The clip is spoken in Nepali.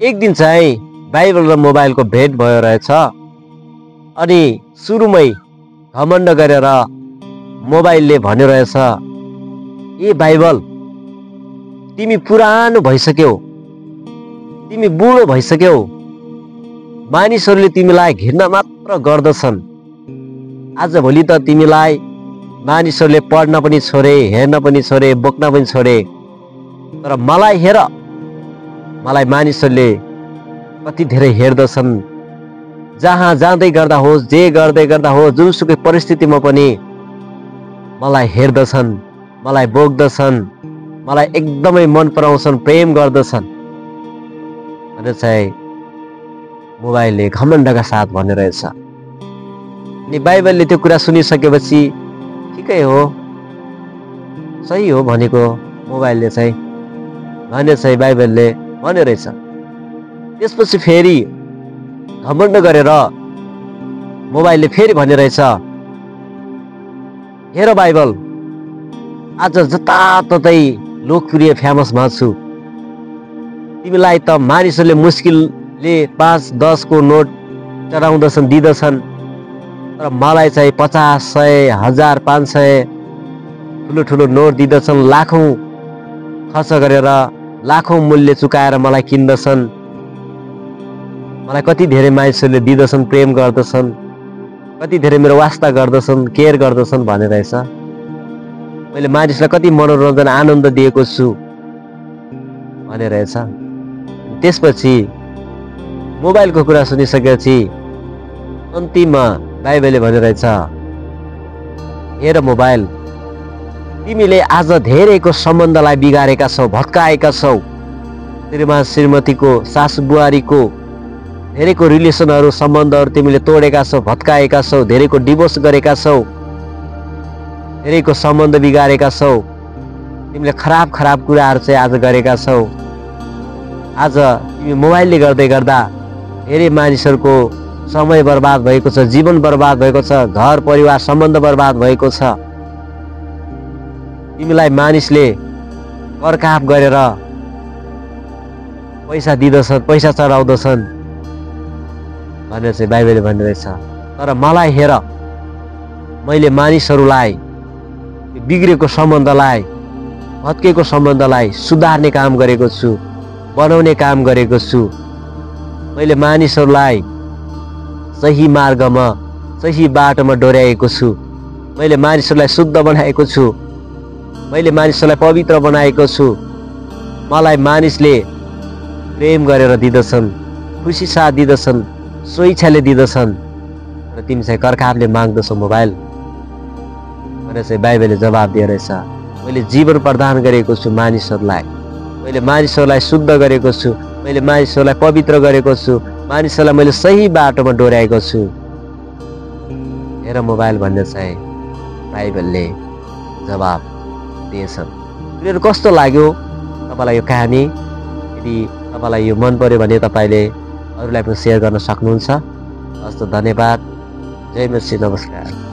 एक दिन चाहिँ बाइबल र मोबाइलको भेट भयो रहेछ। अनि सुरुमै घमण्ड गरेर मोबाइलले भन्यो रहेछ, ए बाइबल, तिमी पुरानो भइसक्यौ, तिमी बुढो भइसक्यौ, मानिसहरूले तिमीलाई घृणा मात्र गर्दछन्। आजभोलि त तिमीलाई मानिसहरूले पढ्न पनि छोडे, हेर्न पनि छोडे, बोक्न पनि छोडे, तर मलाई हेर, मलाई मानिसहरूले कति धेरै हेर्दछन्। जहाँ जाँदै गर्दा होस्, जे गर्दै गर्दा होस्, जुनसुकै परिस्थितिमा पनि मलाई हेर्दछन्, मलाई बोक्दछन्, मलाई एकदमै मन पराउँछन्, प्रेम गर्दछन् भनेर चाहिँ मोबाइलले घमण्डका साथ भन्ने रहेछ। अनि बाइबलले त्यो कुरा सुनिसकेपछि ठिकै हो, सही हो भनेको मोबाइलले चाहिँ भने चाहिँ बाइबलले भन्ने रहेछ। त्यसपछि फेरि घमण्ड गरेर मोबाइलले फेरि भन्ने रहेछ, हेर बाइबल, आज जताततै लोकप्रिय फेमस भन्छु, तिमीलाई त मानिसहरूले मुस्किलले 5-10 को नोट चढाउँदछन्, दिँदछन्, तर मलाई चाहिँ 50, 100, 1000, 500 ठुलो ठुलो नोट दिँदछन्। लाखौँ खर्च गरेर, लाखौँ मूल्य चुकाएर मलाई किन्दछन्। मलाई कति धेरै मानिसहरूले दिँदछन्, प्रेम गर्दछन्, कति धेरै मेरो वास्ता गर्दछन्, केयर गर्दछन् भन्ने रहेछ। मैले मानिसलाई कति मनोरञ्जन, आनन्द दिएको छु भन्ने रहेछ। त्यसपछि मोबाइलको कुरा सुनिसकेपछि अन्तिममा बाइबलले भने रहेछ, हेर मोबाइल, तिमीले आज धेरैको सम्बन्धलाई बिगारेका छौ, भत्काएका छौ। श्रीमान श्रीमतीको, सासु बुहारीको धेरैको रिलेसनहरू, सम्बन्धहरू तिमीले तोडेका छौ, भत्काएका छौ, धेरैको डिभोर्स गरेका छौ, धेरैको सम्बन्ध बिगारेका छौ। तिमीले खराब खराब कुराहरू चाहिँ आज गरेका छौ। आज तिमी मोबाइलले गर्दै गर्दा धेरै मानिसहरूको समय बर्बाद भएको छ, जीवन बर्बाद भएको छ, घर परिवार सम्बन्ध बर्बाद भएको छ। तिमीलाई मानिसले करकाप गरेर पैसा दिँदछन्, पैसा चढाउँदछन् भनेर चाहिँ बाइबलले भन्ने रहेछ। तर मलाई हेर, मैले मानिसहरूलाई बिग्रेको सम्बन्धलाई, भत्केको सम्बन्धलाई सुधार्ने काम गरेको छु, बनाउने काम गरेको छु। मैले मानिसहरूलाई सही मार्गमा, सही बाटोमा डोर्याएको छु। मैले मानिसहरूलाई शुद्ध बनाएको छु, मैले मानिसहरूलाई पवित्र बनाएको छु। मलाई मानिसले प्रेम गरेर दिँदछन्, खुसी साथ दिँदछन्, स्वेच्छाले दिँदछन्, र तिमी चाहिँ कर्कापले माग्दछौ मोबाइल भनेर चाहिँ बाइबलले जवाब दिएर रहेछ। मैले जीवन प्रदान गरेको छु मानिसहरूलाई, मैले मानिसहरूलाई शुद्ध गरेको छु, मैले मानिसहरूलाई पवित्र गरेको छु, मानिसहरूलाई मैले सही बाटोमा डोर्याएको छु। हेर मोबाइल भन्ने चाहिँ बाइबलले जवाब दिएछन्। प्रियहरू, कस्तो लाग्यो तपाईँलाई यो कहानी? यदि तपाईँलाई यो मन पर्यो भने तपाईँले अरूलाई पनि सेयर गर्न सक्नुहुन्छ। हस् त, धन्यवाद। जय मसी, नमस्कार।